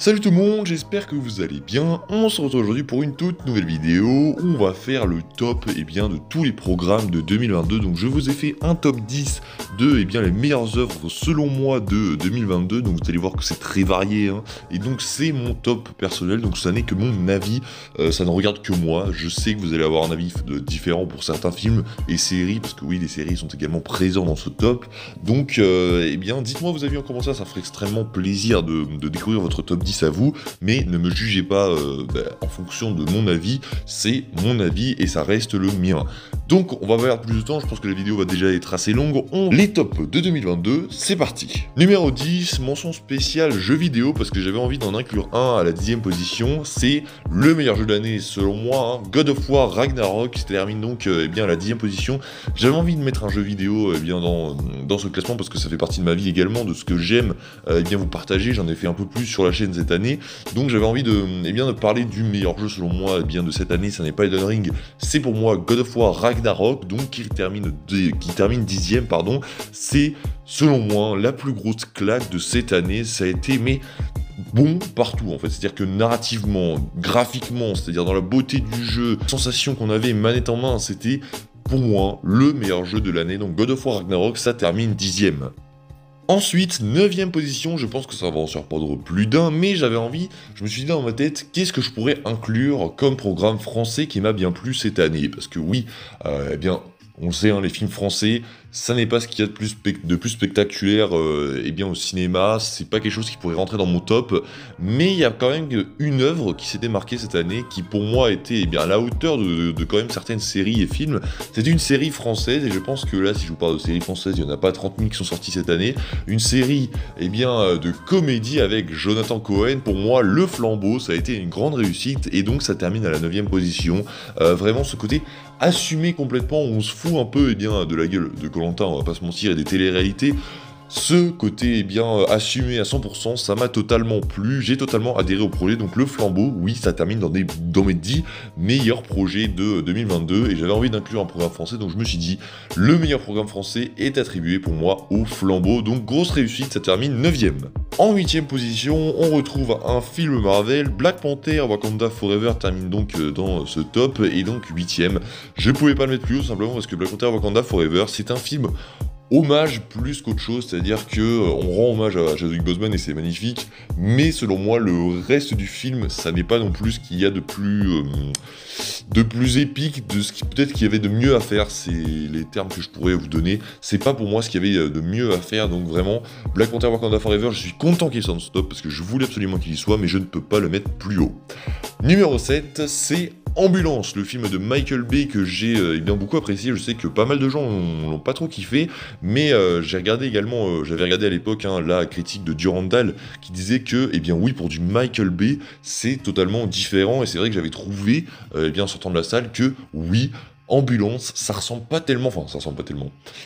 Salut tout le monde, j'espère que vous allez bien. On se retrouve aujourd'hui pour une toute nouvelle vidéo où on va faire le top de tous les programmes de 2022. Donc je vous ai fait un top 10 de les meilleures œuvres selon moi de 2022. Donc vous allez voir que c'est très varié. Et donc c'est mon top personnel, donc ça n'est que mon avis. Ça ne regarde que moi. Je sais que vous allez avoir un avis différent pour certains films et séries, parce que oui, les séries sont également présentes dans ce top. Donc dites-moi vos avis en commentaire, ça ferait extrêmement plaisir de découvrir votre top 10 à vous, mais ne me jugez pas en fonction de mon avis, c'est mon avis et ça reste le mien. Donc on va pas perdre plus de temps, je pense que la vidéo va déjà être assez longue. Les tops de 2022, c'est parti. Numéro 10, mention spéciale jeu vidéo, parce que j'avais envie d'en inclure un à la 10e position, c'est le meilleur jeu de l'année selon moi, God of War Ragnarok, qui se termine donc à la 10e position. J'avais envie de mettre un jeu vidéo dans ce classement, parce que ça fait partie de ma vie également, de ce que j'aime vous partager, j'en ai fait un peu plus sur la chaîne cette année, donc j'avais envie de parler du meilleur jeu selon moi de cette année. Ça n'est pas Elden Ring, c'est pour moi God of War Ragnarok, donc qui termine 10e, pardon. C'est selon moi la plus grosse claque de cette année, ça a été bon partout en fait, c'est-à-dire que narrativement, graphiquement, c'est-à-dire dans la beauté du jeu, la sensation qu'on avait manette en main, c'était pour moi le meilleur jeu de l'année. Donc God of War Ragnarok, ça termine 10e. Ensuite, 9e position, je pense que ça va en surprendre plus d'un, mais je me suis dit dans ma tête, qu'est-ce que je pourrais inclure comme programme français qui m'a bien plu cette année? Parce que oui, on le sait, les films français, ça n'est pas ce qu'il y a de plus spectaculaire au cinéma, c'est pas quelque chose qui pourrait rentrer dans mon top, mais il y a quand même une œuvre qui s'est démarquée cette année, qui pour moi était à la hauteur de quand même certaines séries et films. C'était une série française, et je pense que là, si je vous parle de séries françaises, il n'y en a pas 30 000 qui sont sorties cette année. Une série de comédie avec Jonathan Cohen, pour moi, Le Flambeau, ça a été une grande réussite, et donc ça termine à la 9e position. Vraiment ce côté assumé complètement, on se fout un peu de la gueule de Koh-Lanta, on va pas se mentir, et des téléréalités. Ce côté assumé à 100%, ça m'a totalement plu, j'ai totalement adhéré au projet. Donc Le Flambeau, oui, ça termine dans mes 10 meilleurs projets de 2022, et j'avais envie d'inclure un programme français, donc je me suis dit, le meilleur programme français est attribué pour moi au Flambeau, donc grosse réussite, ça termine 9e. En 8e position, on retrouve un film Marvel, Black Panther Wakanda Forever termine donc dans ce top, et donc 8e. Je pouvais pas le mettre plus haut, simplement parce que Black Panther Wakanda Forever, c'est un film hommage plus qu'autre chose, c'est-à-dire que on rend hommage à Chadwick Boseman et c'est magnifique, mais selon moi le reste du film, ça n'est pas non plus ce qu'il y a de plus épique, de ce qui peut-être qu'il y avait de mieux à faire, c'est les termes que je pourrais vous donner, c'est pas pour moi ce qu'il y avait de mieux à faire. Donc vraiment, Black Panther Wakanda Forever, je suis content qu'il soit en stop, parce que je voulais absolument qu'il y soit, mais je ne peux pas le mettre plus haut. Numéro 7, c'est Ambulance, le film de Michael Bay que j'ai beaucoup apprécié. Je sais que pas mal de gens l'ont pas trop kiffé, mais j'avais regardé à l'époque la critique de Durandal qui disait que, oui, pour du Michael Bay, c'est totalement différent, et c'est vrai que j'avais trouvé, en sortant de la salle, que oui, Ambulance, ça ressemble pas tellement.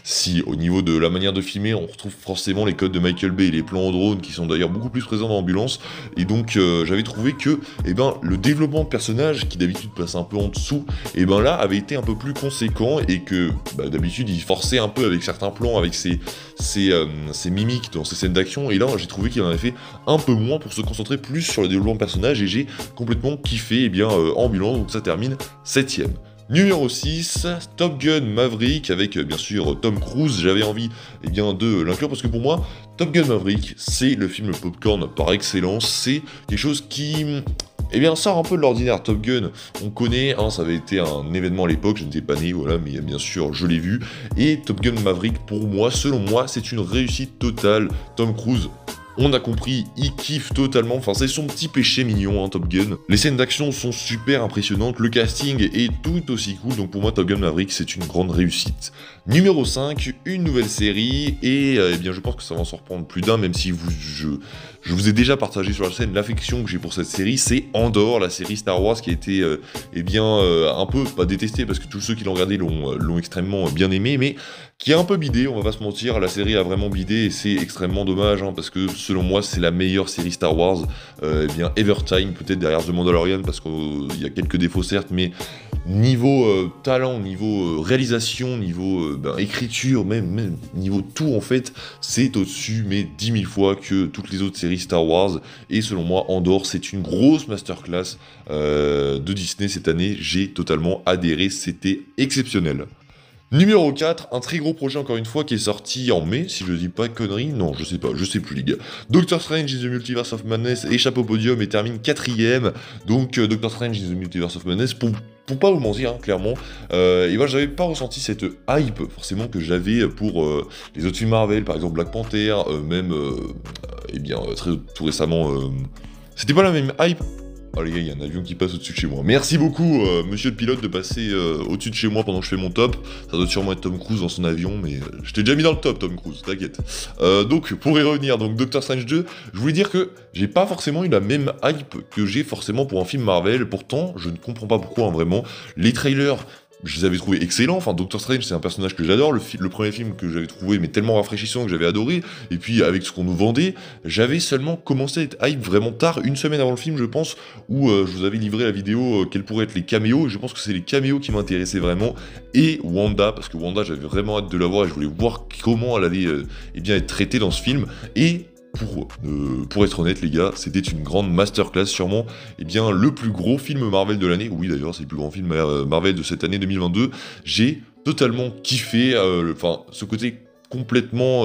Si, au niveau de la manière de filmer, on retrouve forcément les codes de Michael Bay et les plans en drone qui sont d'ailleurs beaucoup plus présents dans Ambulance. Et donc, j'avais trouvé que, le développement de personnage, qui d'habitude passe un peu en dessous, là, avait été un peu plus conséquent, et que, d'habitude, il forçait un peu avec certains plans, avec ses mimiques dans ses scènes d'action. Et là, j'ai trouvé qu'il en avait fait un peu moins pour se concentrer plus sur le développement de personnage, et j'ai complètement kiffé, Ambulance, donc ça termine 7e. Numéro 6, Top Gun Maverick, avec bien sûr Tom Cruise. J'avais envie de l'inclure parce que pour moi, Top Gun Maverick, c'est le film popcorn par excellence. C'est quelque chose qui sort un peu de l'ordinaire. Top Gun, on connaît, ça avait été un événement à l'époque, je n'étais pas né, voilà, mais bien sûr je l'ai vu. Et Top Gun Maverick, pour moi, selon moi, c'est une réussite totale. Tom Cruise, on a compris, il kiffe totalement, c'est son petit péché mignon, Top Gun. Les scènes d'action sont super impressionnantes, le casting est tout aussi cool, donc pour moi Top Gun Maverick c'est une grande réussite. Numéro 5, une nouvelle série, et je pense que ça va en surprendre plus d'un, même si je vous ai déjà partagé sur la chaîne l'affection que j'ai pour cette série, c'est Andor, la série Star Wars qui a été un peu, pas détestée, parce que tous ceux qui l'ont regardé l'ont extrêmement bien aimé, mais qui a un peu bidé, on va pas se mentir, la série a vraiment bidé, et c'est extrêmement dommage, parce que selon moi c'est la meilleure série Star Wars, Evertime, peut-être derrière The Mandalorian, parce qu'il y a quelques défauts certes, mais niveau talent, niveau réalisation, niveau écriture, même niveau tout en fait, c'est au-dessus, mais 10 000 fois que toutes les autres séries Star Wars. Et selon moi, Andor, c'est une grosse masterclass de Disney cette année. J'ai totalement adhéré, c'était exceptionnel. Numéro 4, un très gros projet encore une fois qui est sorti en mai, si je dis pas de conneries, non je sais plus les gars. Doctor Strange in the Multiverse of Madness échappe au podium et termine 4ème, donc Doctor Strange in the Multiverse of Madness, pour pas vous mentir, hein, clairement, et moi j'avais pas ressenti cette hype forcément que j'avais pour les autres films Marvel, par exemple Black Panther, même, tout récemment, c'était pas la même hype. Oh les gars, il y a un avion qui passe au-dessus de chez moi. Merci beaucoup, monsieur le pilote, de passer au-dessus de chez moi pendant que je fais mon top. Ça doit sûrement être Tom Cruise dans son avion, mais je t'ai déjà mis dans le top, Tom Cruise, t'inquiète. Donc, pour y revenir, donc Doctor Strange 2, je voulais dire que j'ai pas forcément eu la même hype que j'ai forcément pour un film Marvel. Pourtant, je ne comprends pas pourquoi, hein, vraiment. Les trailers, je les avais trouvés excellents. Enfin, Doctor Strange, c'est un personnage que j'adore. Le premier film que j'avais trouvé, mais tellement rafraîchissant que j'avais adoré. Et puis, avec ce qu'on nous vendait, j'avais seulement commencé à être hype vraiment tard, une semaine avant le film, je pense, où je vous avais livré la vidéo quels pourraient être les caméos. Et je pense que c'est les caméos qui m'intéressaient vraiment. Et Wanda, parce que Wanda, j'avais vraiment hâte de la voir et je voulais voir comment elle allait être traitée dans ce film. Et pour être honnête les gars, c'était une grande masterclass, sûrement le plus gros film Marvel de l'année. Oui d'ailleurs c'est le plus grand film Marvel de cette année 2022. J'ai totalement kiffé, ce côté complètement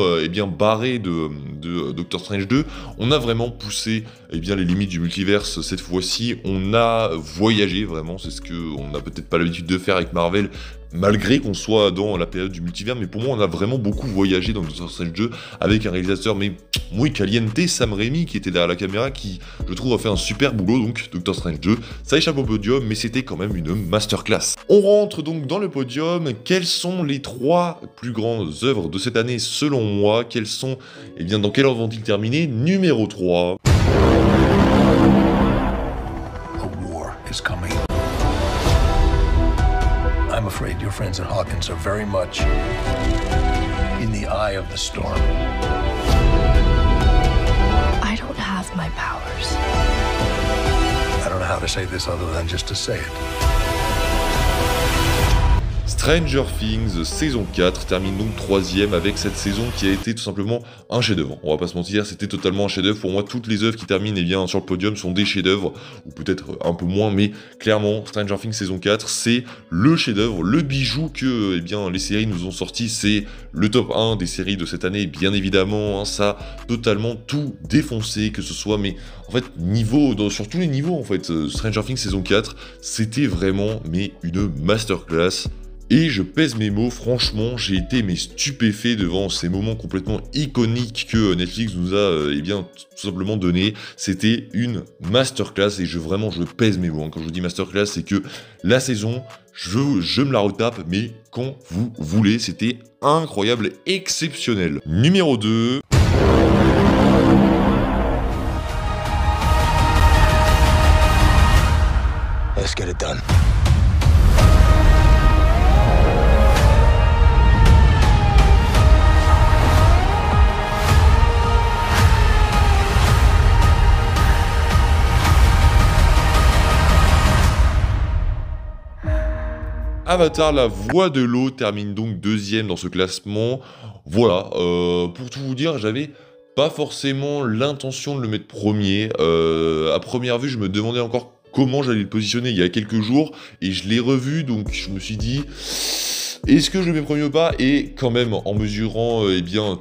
barré de Doctor Strange 2. On a vraiment poussé les limites du multiverse cette fois-ci. On a voyagé vraiment, c'est ce qu'on n'a peut-être pas l'habitude de faire avec Marvel, malgré qu'on soit dans la période du multivers, mais pour moi on a vraiment beaucoup voyagé dans Doctor Strange 2 avec un réalisateur muy caliente, Sam Raimi, qui était derrière la caméra, qui je trouve a fait un super boulot. Donc Doctor Strange 2, ça échappe au podium, mais c'était quand même une masterclass. On rentre donc dans le podium. Quelles sont les 3 plus grandes œuvres de cette année selon moi? Quelles sont, dans quel ordre vont-ils terminer? Numéro 3. A war is coming. I'm afraid your friends at Hawkins are very much in the eye of the storm. I don't have my powers. I don't know how to say this other than just to say it. Stranger Things saison 4 termine donc 3ème avec cette saison qui a été tout simplement un chef-d'œuvre. On va pas se mentir, c'était totalement un chef-d'œuvre. Pour moi, toutes les œuvres qui terminent sur le podium sont des chefs-d'œuvre, ou peut-être un peu moins, mais clairement, Stranger Things saison 4, c'est le chef-d'œuvre, le bijou que les séries nous ont sorti. C'est le top 1 des séries de cette année, bien évidemment. Ça a totalement tout défoncé, que ce soit, mais en fait, sur tous les niveaux, en fait. Stranger Things saison 4, c'était vraiment une masterclass. Et je pèse mes mots, franchement, j'ai été stupéfait devant ces moments complètement iconiques que Netflix nous a tout simplement donné. C'était une masterclass et je pèse mes mots. Hein. Quand je vous dis masterclass, c'est que la saison, je me la retape, mais quand vous voulez, c'était incroyable, exceptionnel. Numéro 2. Let's get it done. Avatar, la voix de l'eau, termine donc 2ème dans ce classement. Voilà, pour tout vous dire, j'avais pas forcément l'intention de le mettre premier. À première vue, je me demandais encore comment j'allais le positionner il y a quelques jours, et je l'ai revu, donc je me suis dit... Est-ce que je le mets premier ou pas? Et quand même, en mesurant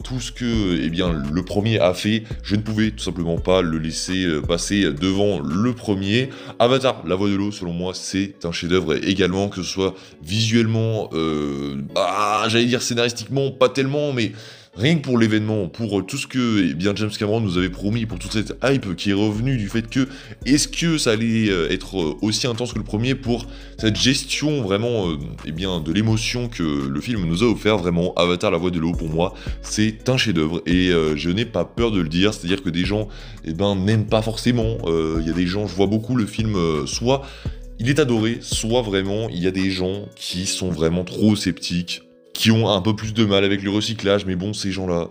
tout ce que le premier a fait, je ne pouvais tout simplement pas le laisser passer devant le premier. Avatar, la voix de l'eau, selon moi, c'est un chef-d'œuvre également, que ce soit visuellement, j'allais dire scénaristiquement, pas tellement, mais... Rien que pour l'événement, pour tout ce que James Cameron nous avait promis, pour toute cette hype qui est revenue du fait que est-ce que ça allait être aussi intense que le premier, pour cette gestion vraiment de l'émotion que le film nous a offert. Vraiment, Avatar, la voix de l'eau, pour moi, c'est un chef-d'œuvre et je n'ai pas peur de le dire. C'est-à-dire que des gens n'aiment pas forcément. Il y a des gens, je vois beaucoup le film, soit il est adoré, soit vraiment il y a des gens qui sont vraiment trop sceptiques, qui ont un peu plus de mal avec le recyclage, mais bon, ces gens-là,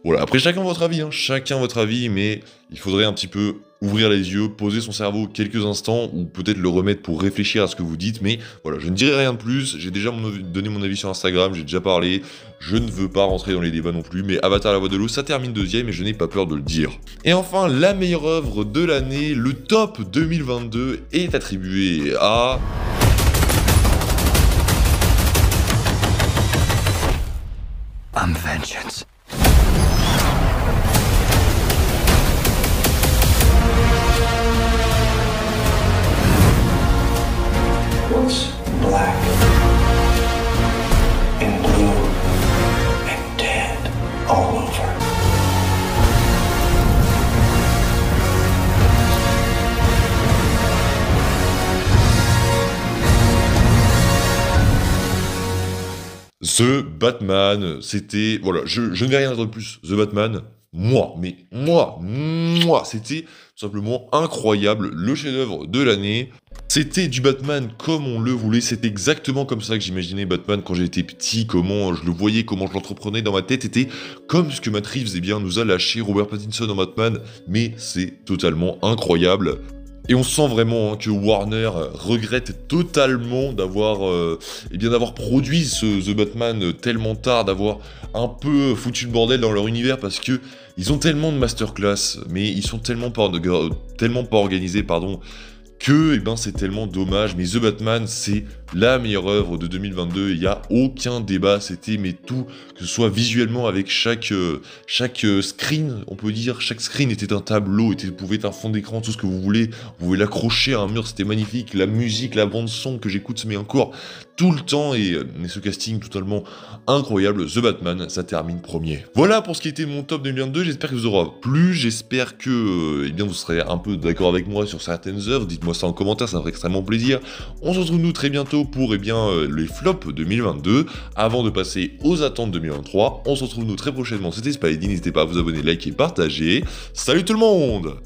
Voilà, après chacun votre avis, hein, chacun votre avis, mais il faudrait un petit peu ouvrir les yeux, poser son cerveau quelques instants, ou peut-être le remettre pour réfléchir à ce que vous dites, mais voilà, je ne dirai rien de plus, j'ai déjà donné mon avis sur Instagram, j'ai déjà parlé, je ne veux pas rentrer dans les débats non plus, mais Avatar la voix de l'eau, ça termine deuxième et je n'ai pas peur de le dire. Et enfin, la meilleure œuvre de l'année, le top 2022, est attribué à... I'm vengeance. What's black and blue and dead all over? The Batman, c'était... Voilà, je ne vais rien dire de plus. The Batman, moi, c'était tout simplement incroyable, le chef-d'œuvre de l'année. C'était du Batman comme on le voulait, c'est exactement comme ça que j'imaginais Batman quand j'étais petit, comment je le voyais, comment je l'entreprenais dans ma tête, c'était comme ce que Matt Reeves nous a lâché Robert Pattinson en Batman, mais c'est totalement incroyable. Et on sent vraiment que Warner regrette totalement d'avoir produit ce The Batman tellement tard, d'avoir un peu foutu le bordel dans leur univers parce que ils ont tellement de masterclass, mais ils sont tellement pas organisés, que c'est tellement dommage. Mais The Batman, c'est la meilleure œuvre de 2022, il n'y a aucun débat, c'était tout, que ce soit visuellement avec chaque screen, on peut dire, chaque screen était un tableau, pouvait être un fond d'écran, tout ce que vous voulez, vous pouvez l'accrocher à un mur, c'était magnifique, la musique, la bande son que j'écoute mais encore tout le temps, et ce casting totalement incroyable, The Batman, ça termine premier. Voilà pour ce qui était mon top 2022, j'espère que vous aura plu, j'espère que vous serez un peu d'accord avec moi sur certaines œuvres, dites-moi ça en commentaire, ça me ferait extrêmement plaisir. On se retrouve nous très bientôt pour les flops 2022, avant de passer aux attentes 2023. On se retrouve nous très prochainement, c'était Spidey, n'hésitez pas à vous abonner, liker, partager. Salut tout le monde!